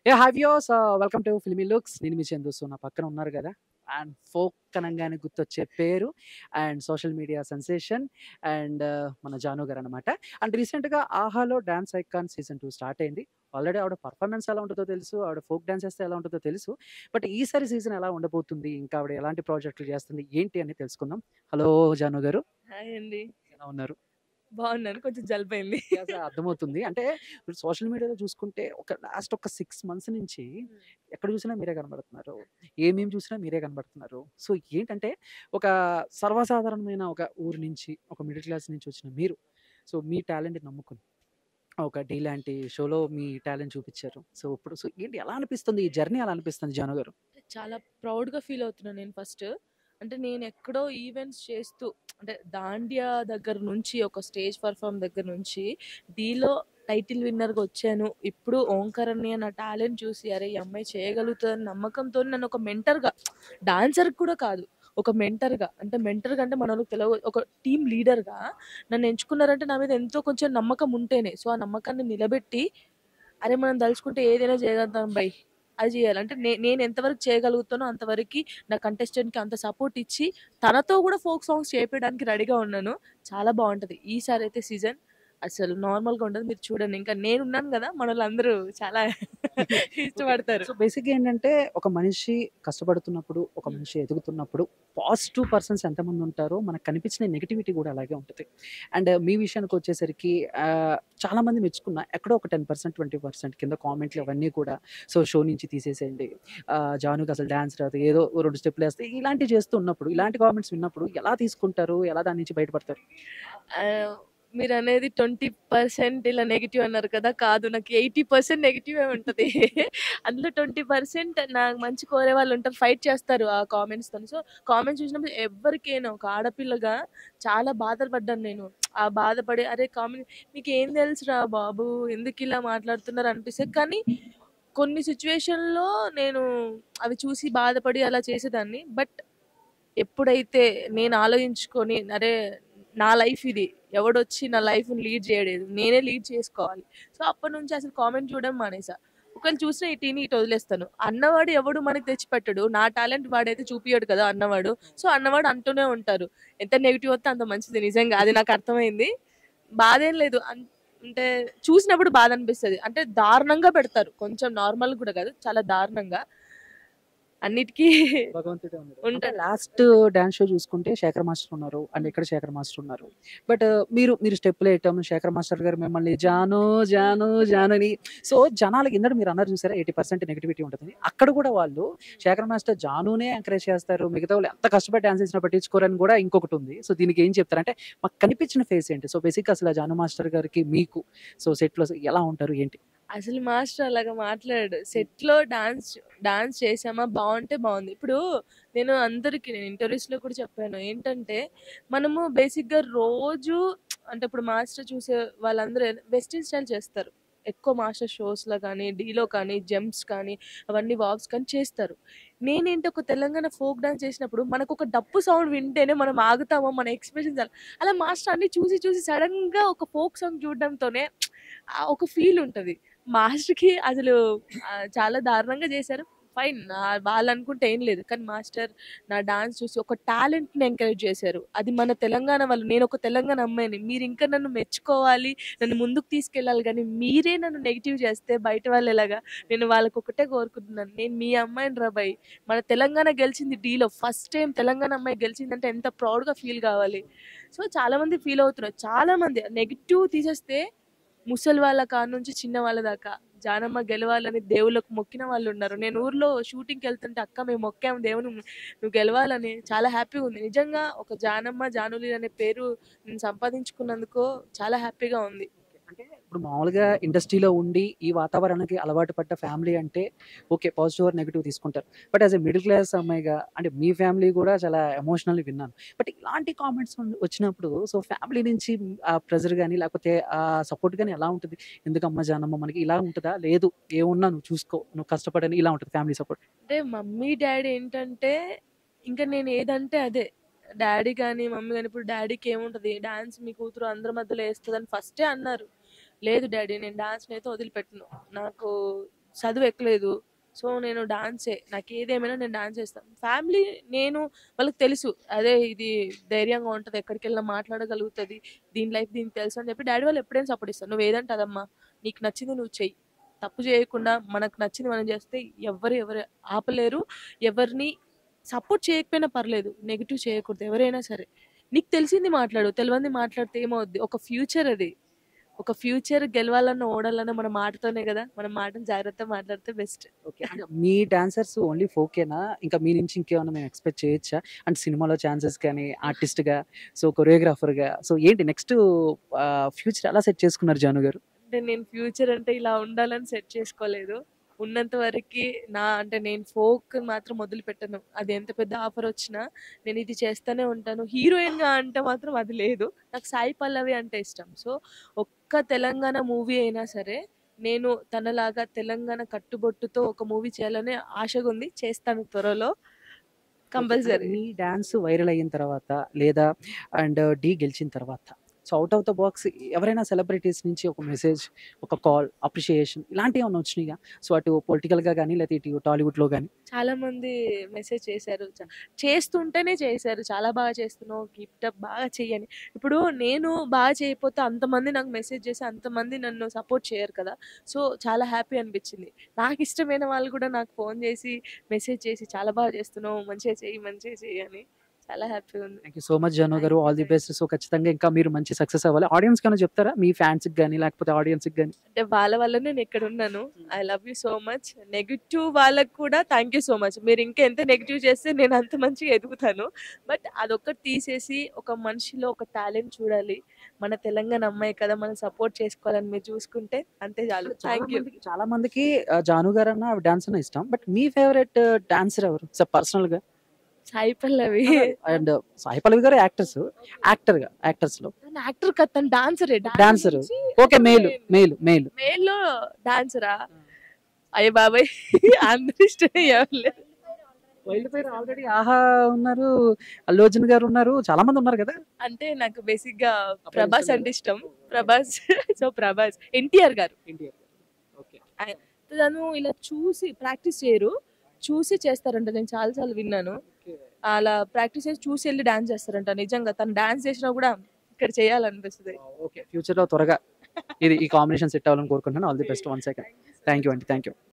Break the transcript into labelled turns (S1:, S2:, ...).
S1: Hi viewers, welcome to filmy looks. నేను మీ Chandu. So, నా పక్కన ఉన్నారు కదా! అండ్ ఫోక్ అనంగానే గుర్తొచ్చే పేరు and social media sensation and మన జాను గారనమాట. అండ్ రీసెంట్‌గా 'ఆహాలో' డాన్స్ ఐకాన్ సీజన్ 2 స్టార్ట్ అయింది. ఆల్రెడీ ఆవిడ పర్ఫార్మెన్స్ ఎలా ఉంటదో తెలుసు. ఆవిడ ఫోక్ డాన్స్ ఏస్తే ఎలా ఉంటదో తెలుసు. బట్ ఈసారి సీజన్ ఎలా ఉండబోతుంది? ఇంకా ఆవిడ ఎలాంటి ప్రాజెక్టులు చేస్తుంది? ఏంటి అని తెలుసుకుందాం. హలో జాను గారు.
S2: హాయ్ అండి.
S1: ఎలా ఉన్నారు?
S2: బాగున్నాను. కొంచెం జలుబయింది.
S1: అర్థమవుతుంది. అంటే ఇప్పుడు సోషల్ మీడియాలో చూసుకుంటే లాస్ట్ ఒక 6 మంత్స్ నుంచి
S2: హ్మ్.
S1: ఎక్కడ చూసినా మీరే కనబడుతున్నారు. ఏ మీమ్ చూసినా మీరే కనబడుతున్నారు. సో, ఏంటంటే ఒక సర్వసాధారణమైన ఒక ఊరు నుంచి, ఒక మిడిల్ క్లాస్ నుంచి వచ్చిన మీరు, సో, మీ టాలెంట్‌ని నమ్ముకొని ఒక 'ఢీ' లాంటి షోలో మీ టాలెంట్ చూపిచ్చారు. సో, ఏంటి ఎలా అనిపిస్తుంది? ఈ జర్నీ ఎలా అనిపిస్తుంది జాను గారు?
S2: చాలా ప్రౌడ్‌గా ఫీల్ అవుతున్నాను నేను ఫస్ట్. అంటే నేనెక్కడో ఈవెంట్స్ చేస్తూ అంటే దాండియా దగ్గర నుంచి ఒక స్టేజ్ పెర్ఫార్మ్ దగ్గర నుంచి 'ఢీలో' టైటిల్ విన్నర్‌గా వచ్చాను. ఇప్పుడు ఓంకార్ అన్నయ్య నా టాలెంట్ చూసి అరే! ఈ అమ్మాయి చేయగలుగుతదని నమ్మకంతోని నన్ను ఒక మెంటర్‌గా డాన్సర్‌గా కూడా కాదు. ఒక మెంటర్‌గా అంటే మెంటర్‌గా అంటే మనోళ్ళకి తెలవ ఒక టీమ్ లీడర్‌గా నన్ను ఎంచుకున్నారంటే నా మీద ఎంతో కొంచెం నమ్మకం ఉంటేనే. సో, ఆ నమ్మకాన్ని నిలబెట్టి అరే! మనం దలుచుకుంటే ఏదైనా చేయగలుగుతాం బై. అది చేయాలి. అంటే నేను ఎంతవరకు చేయగలుగుతానో అంతవరకి నా కంటెస్టెంట్‌కి అంత సపోర్ట్ ఇచ్చి, తనతో కూడా ఫోక్ సాంగ్స్ చేపియడానికి రెడీగా ఉన్నాను. చాలా బావుంటది. ఈసారైతే సీజన్ అసలు నార్మల్‌గా ఉండదు. మీరు చూడండి. ఇంకా నేనున్నాను గదా! మనోళ్ళందరూ చాలా
S1: ఓకే.
S2: ఇష్టపడతారు.
S1: సో, బేసిక్‌గా ఏంటంటే ఒక మనిషి కష్టపడుతున్నప్పుడు, ఒక
S2: హ్మ్.
S1: మనిషి ఎదుగుతున్నప్పుడు పాజిటివ్ పర్సన్స్ ఎంతమంది ఉంటారో మనకు కనిపించిన నెగటివిటీ కూడా అలాగే ఉంటది. అండ్ మీ విషయానికొచ్చేసరికి చాలామంది మెచ్చుకున్నా ఎక్కడో ఒక 10%, 20% కింద కామెంట్లు అవన్నీ కూడా సో, షో నుంచి తీసేసేయండి. జానుకి అసలు డాన్స్ రాదు. ఏదో 2 స్టెప్పులేస్తే ఇలాంటివి చేస్తూ ఉన్నప్పుడు,
S2: హ్మ్.
S1: ఇలాంటి కామెంట్స్ విన్నప్పుడు ఎలా తీసుకుంటారు? ఎలా దాని నుంచి బయటపడతారు?
S2: ఆహ్, మీరనేది 20% ఇలా నెగెటివ్ అన్నారు కదా! కాదు. నాకు 80% నెగెటివే ఉంటది. అందులో 20% నాకు మంచి కోరే వాళ్ళుంటారు. ఫైట్ చేస్తారు ఆ కామెంట్స్‌తోని. సో, కామెంట్స్ చూసినప్పుడు ఎవ్వరికైనా ఒక ఆడపిల్లగా చాలా బాధలు పడ్డాను నేను. ఆ బాధపడి అరే! కామెంట్ మీకేం తెలుసురా బాబు! ఎందుకిలా మాట్లాడుతున్నారు అనిపిస్తది. కానీ కొన్ని సిట్యుయేషన్‌లో నేను అవి చూసి బాధపడి అలా చేసేదాన్ని. బట్ ఎప్పుడైతే నేను ఆలోచించుకొని అరే! నా లైఫ్ ఇది. ఎవడొచ్చి నా లైఫ్‌ని లీడ్ చేయలేదు. నేనే లీడ్ చేసుకోవాలి. సో, అప్పటినుంచి అసలు కామెంట్ చూడడం మానేసా. ఒకవేళ చూసినా ఇటు వదిలేస్తాను. అన్నవాడు ఎవడు మనకి తెచ్చిపెట్టడు. నా టాలెంట్ వాడైతే చూపియడు కదా అన్నవాడు. సో, అన్నవాడు అంటూనే ఉంటారు. ఎంత నెగెటివ్ వస్తే అంత మంచిది నిజంగా. అది నాకు అర్థమైంది. బాధేం లేదు. అంటే చూసినప్పుడు బాధనిపిస్తది. అంటే దారుణంగా పెడతారు. కొంచెం నార్మల్ కూడా కాదు. చాలా దారుణంగా. అన్నిటికి
S1: భగవంతుడే ఉన్నాడు. అంటే
S2: ఉంటాడు.
S1: లాస్ట్ డాన్స్ షో చూసుకుంటే 'శేఖర్ మాస్టర్' ఉన్నారు. అండ్
S2: హ్మ్.
S1: ఇక్కడ 'శేఖర్ మాస్టర్' ఉన్నారు. బట్ మీరు స్టెప్పులేయటం 'శేఖర్ మాస్టర్' గారు మిమ్మల్ని జాను, జాను, జాను అని సో, జనాలకి ఇందాక మీరన్నారు చూసారా 80% నెగటివిటీ ఉంటదని. అక్కడ కూడా వాళ్ళు 'శేఖర్ మాస్టర్' జానునే ఎంకరేజ్ చేస్తారు. మిగతా వాళ్ళు ఎంత కష్టపడి డాన్స్ చేసినా పట్టించుకోరని కూడా ఇంకొకటుంది. సో, దీనికి ఏం చెప్తారు? అంటే మాకు కనిపించిన ఫేస్ ఏంటి? సో, బేసిక్‌గా అసలు ఆ 'జాను మాస్టర్' గారికి మీకు సో, సెట్‌లో ఎలా ఉంటారు? ఏంటి?
S2: అసలు మాస్టర్ అలాగా మాట్లాడాడు. సెట్‌లో డాన్స్ చేశామా బావుంటే బావుంది. ఇప్పుడు నేను ఇంటర్వ్యూస్‌లో కూడా చెప్పాను. ఏంటంటే, మనము బేసిక్‌గా రోజు అంటే ఇప్పుడు మాస్టర్ చూసే వాళ్ళందరూ వెస్టర్న్ స్టైల్ చేస్తారు. ఎక్కువ మాస్టర్ షోస్‌లో కానీ, ఢీలో కానీ, జంప్స్ కానీ, అవన్నీ వాక్స్ కానీ చేస్తారు. నేనేంటి ఒక తెలంగాణ ఫోక్ డాన్స్ చేసినప్పుడు మనకొక డప్పు సౌండ్ వింటేనే మనం ఆగుతామో, మన ఎక్స్‌ప్రెషన్స్ అలా మాస్టర్ అన్నీ చూసి, చూసి సడెన్‌గా ఒక ఫోక్ సాంగ్ చూడడంతోనే ఒక ఫీల్ ఉంటది. మాస్టర్‌కి అసలు చాలా దారుణంగా చేశారు. ఫైన్. వాళ్ళనుకుంటే ఏం లేదు. కానీ మాస్టర్ నా డాన్స్ చూసి ఒక టాలెంట్‌ని ఎంకరేజ్ చేశారు. అది మన తెలంగాణ వాళ్ళు. నేనొక తెలంగాణ అమ్మాయిని. మీరింకా నన్ను మెచ్చుకోవాలి, నన్ను ముందుకు తీసుకెళ్ళాలి గానీ, మీరే నన్ను నెగెటివ్ చేస్తే బయట వాళ్ళెలాగా? నేను వాళ్ళకొకటే కోరుకుంటున్నాను. నేను మీ అమ్మాయినిరా బయ్. మన తెలంగాణ గెలిచింది ఢీలో. ఫస్ట్ టైమ్ తెలంగాణ అమ్మాయి గెలిచిందంటే ఎంత ప్రౌడ్‌గా ఫీల్ గావాలి. సో, చాలా మంది ఫీల్ అవుతున్నారు. చాలా మంది నెగెటివ్ తీసేస్తే ముసలి వాళ్ళ కాడ్నుంచి చిన్న వాళ్ళ దాకా. జానమ్మ గెలవాలని దేవుళ్ళకు మొక్కిన వాళ్ళున్నారు. నేను ఊర్లో షూటింగ్‌కెళ్తుంటే, "అక్క మేము మొక్కాము దేవుని నువ్వు గెలవాలని." చాలా హ్యాపీగుంది. నిజంగా ఒక జానమ్మ, జానులీన్ అనే పేరు నేను సంపాదించుకున్నందుకు చాలా హ్యాపీగా ఉంది.
S1: అంటే ఇప్పుడు మామూలుగా ఇండస్ట్రీలో ఉండి, ఈ వాతావరణానికి అలవాటు పడ్డ ఫ్యామిలీ అంటే ఓకే. పాజిటివ్ ఆర్ నెగెటివ్ తీసుకుంటారు. But as a middle class అమ్మాయిగా అంటే మీ ఫ్యామిలీ గూడా చాలా ఎమోషనల్లీ విన్నాను. బట్ ఇలాంటి కామెంట్స్ వచ్చినప్పుడు సో, ఫ్యామిలీ నుంచి ప్రెషర్ గాని, లేకపోతే సపోర్ట్ గాని ఎలా ఉంటది? ఎందుకమ్మా జానమ్మ మనకి ఇలా ఉంటదా? లేదు ఏమున్నా నువ్వు చూసుకో, నువ్వు కష్టపడని ఇలా ఉంటది ఫ్యామిలీ సపోర్ట్.
S2: అంటే మమ్మీ, డ్యాడీ ఏంటంటే ఇంక నేను ఏదంటే అదే. డ్యాడీ గాని, మమ్మీ గాని ఇప్పుడు డ్యాడీకేముంటది డాన్స్ మీ కూతురు అందరి మధ్యలో ఏస్తదని ఫస్టే అన్నారు. లేదు డ్యాడీ నేను డాన్స్‌నైతే వదిలిపెట్టను. నాకు చదువు ఎక్కలేదు. సో, నేను డాన్సే. నాకేదేమైనా నేను డాన్స్ చేస్తా. ఫ్యామిలీ నేను వాళ్ళకి తెలుసు. అదే ఇది ధైర్యంగా ఉంటది. ఎక్కడికెళ్ళినా మాట్లాడగలుగుతది. దీని లైఫ్ దీనికి తెలుసు అని చెప్పి డ్యాడీ వాళ్ళు ఎప్పుడైనా సపోర్ట్ ఇస్తారు. "నువ్వేదంటే అదమ్మా. నీకు నచ్చింది నువ్వు చెయ్యి. తప్పు చేయకుండా మనకు నచ్చింది మనం చేస్తే ఎవరు ఆపలేరు. ఎవరిని సపోర్ట్ చేయకపోయినా పర్లేదు. నెగెటివ్ చేయకూడదు ఎవరైనా సరే. నీకు తెలిసింది మాట్లాడు. తెలవంది మాట్లాడితే ఏమవుద్ది? ఒక ఫ్యూచర్ అది. ఒక ఫ్యూచర్ గెలవాలన్నా, ఓడాలన్నా మన మాటతోనే గదా! మనం మాటని జాగ్రత్తగా మాట్లాడితే బెస్ట్."
S1: ఓకే. అంటే మీ డాన్సర్స్ ఓన్లీ ఫోకేనా? ఇంకా మీ నుంచి ఇంకేమన్నా మేము ఎక్స్‌పెక్ట్ చేయొచ్చా? అంటే సినిమాలో ఛాన్సెస్ కానీ, ఆర్టిస్ట్‌గా, సో కొరియోగ్రాఫర్‌గా సో ఏంటి నెక్స్ట్ ఫ్యూచర్ ఎలా సెట్ చేసుకున్నారు జాను గారు?
S2: అంటే నేను ఫ్యూచర్ అంటే ఇలా ఉండాలని సెట్ చేసుకోలేదు. ఉన్నంత వరకి అంటే నేను ఫోక్ మాత్రం వదిలిపెట్టను. అది ఎంత పెద్ద ఆఫర్ వచ్చినా నేను ఇది చేస్తూనే ఉంటాను. హీరోయిన్‌గా అంటే మాత్రం అది లేదు. నాకు సాయి పల్లవి అంటే ఇష్టం. సో, ఒక్క తెలంగాణ మూవీ అయినా సరే నేను తనలాగా తెలంగాణ కట్టుబొట్టుతో ఒక మూవీ చేయాలని ఆశగుంది. చేస్తాను త్వరలో.
S1: ఓకే. అంటే
S2: కంపల్సరీ.
S1: మీ డాన్స్ వైరల్ అయిన తర్వాత లేదా అండ్ 'ఢీ' గెలిచిన తర్వాత so out of the box ఎవరైనా సెలబ్రిటీస్ నుంచి ఒక మెసేజ్, ఒక కాల్, అప్రిషియేషన్ ఇలాంటియేమన్నా వచ్చినాయా? సో అటు పొలిటికల్‌గా గాని లేతే ఇటు టాలీవుడ్‌లో గాని?
S2: చాలా మంది మెసేజ్ చేశారు. చేస్తుంటేనే చేశారు. చాలా బాగా చేస్తున్నావు. కీప్ ఇట్ అప్ బాగా చెయ్యి అని. ఇప్పుడు నేను బాగా చేయకపోతే అంతమంది నాకు మెసేజ్ చేసి అంతమంది నన్ను సపోర్ట్ చేయరు కదా! సో, చాలా హ్యాపీ అనిపించింది. నాకిష్టమైన వాళ్ళు కూడా నాకు ఫోన్ చేసి, మెసేజ్ చేసి చాలా బాగా చేస్తున్నావు. మంచిగా చెయ్యి, మంచిగా చెయ్యి అని. చాలా హ్యాపీగా ఉంది.
S1: Thank you so much Jaanu గారు.
S2: Thank you.
S1: All the
S2: thank
S1: best. So ఖచ్చితంగా ఇంకా మీరు మంచి సక్సెస్ అవ్వాలి. ఆడియన్స్‌కేమైనా చెప్తారా? మీ ఫ్యాన్స్‌కి గాని లేకపోతే ఆడియన్స్‌కి గాని?
S2: అంటే వాళ్ళ వల్ల నేను ఇక్కడున్నాను. I love you so much. Negative వాళ్ళకి కూడా థాంక్ యూ సో మచ్. మీరు ఇంకా ఎంత నెగెటివ్ చేస్తే నేను అంత మంచిగా ఎదుగుతాను. బట్ అదొక్కటి తీసేసి ఒక మనిషిలో ఒక టాలెంట్ చూడాలి. మన తెలంగాణ అమ్మాయి కదా! మనం సపోర్ట్ చేసుకోవాలని మీరు చూసుకుంటే అంతే చాలు. Thank you.
S1: చాలా మందికి జాను గారన్న డాన్స్ అన్న ఇష్టం. బట్ మీ ఫేవరెట్ డాన్సర్ ఎవరు? సో పర్సనల్‌గా?
S2: సాయి పల్లవి.
S1: అండ్ సాయి పల్లవి గారు యాక్టర్స్‌లో.
S2: తను యాక్టర్ కాదు. తను డాన్సరే.
S1: డాన్సర్. ఓకే. మేల్.
S2: మేల్‌లో డాన్సరా? అయ్య బాబోయ్! అందరి ఇష్టమే ఎవరు లేరు.
S1: వైల్డ్ ఫైర్ ఆల్రెడీ 'ఆహా' ఉన్నారు. అల్లు అర్జున్ గారు ఉన్నారు. చాలా మంది ఉన్నారు కదా!
S2: అంటే నాకు బేసిక్‌గా
S1: అబ్బాయిలు
S2: ప్రభాస్
S1: ఇష్టం
S2: అంటే
S1: లేదా?
S2: ఇష్టం. ప్రభాస్ సో, ప్రభాస్. ఎన్టీఆర్ గారు.
S1: ఎన్టీఆర్. ఓకే.
S2: తను ఇలా చూసి ప్రాక్టీస్ చేయరు. చూసి చేస్తారంట. నేను చాలా సార్లు విన్నాను.
S1: ఓకే.
S2: అలా ప్రాక్టీస్ చేసి చూసి ఎళ్లి డాన్స్ చేస్తారంట. నిజంగా తను డాన్స్ చేసినా కూడా ఇక్కడ చేయాలనిపిస్తది.
S1: ఓకే. ఫ్యూచర్‌లో త్వరగా ఈ కాంబినేషన్ సెట్ అవ్వాలని కోరుకుంటున్నాను. All the best once again. Thank you అండి. Thank you.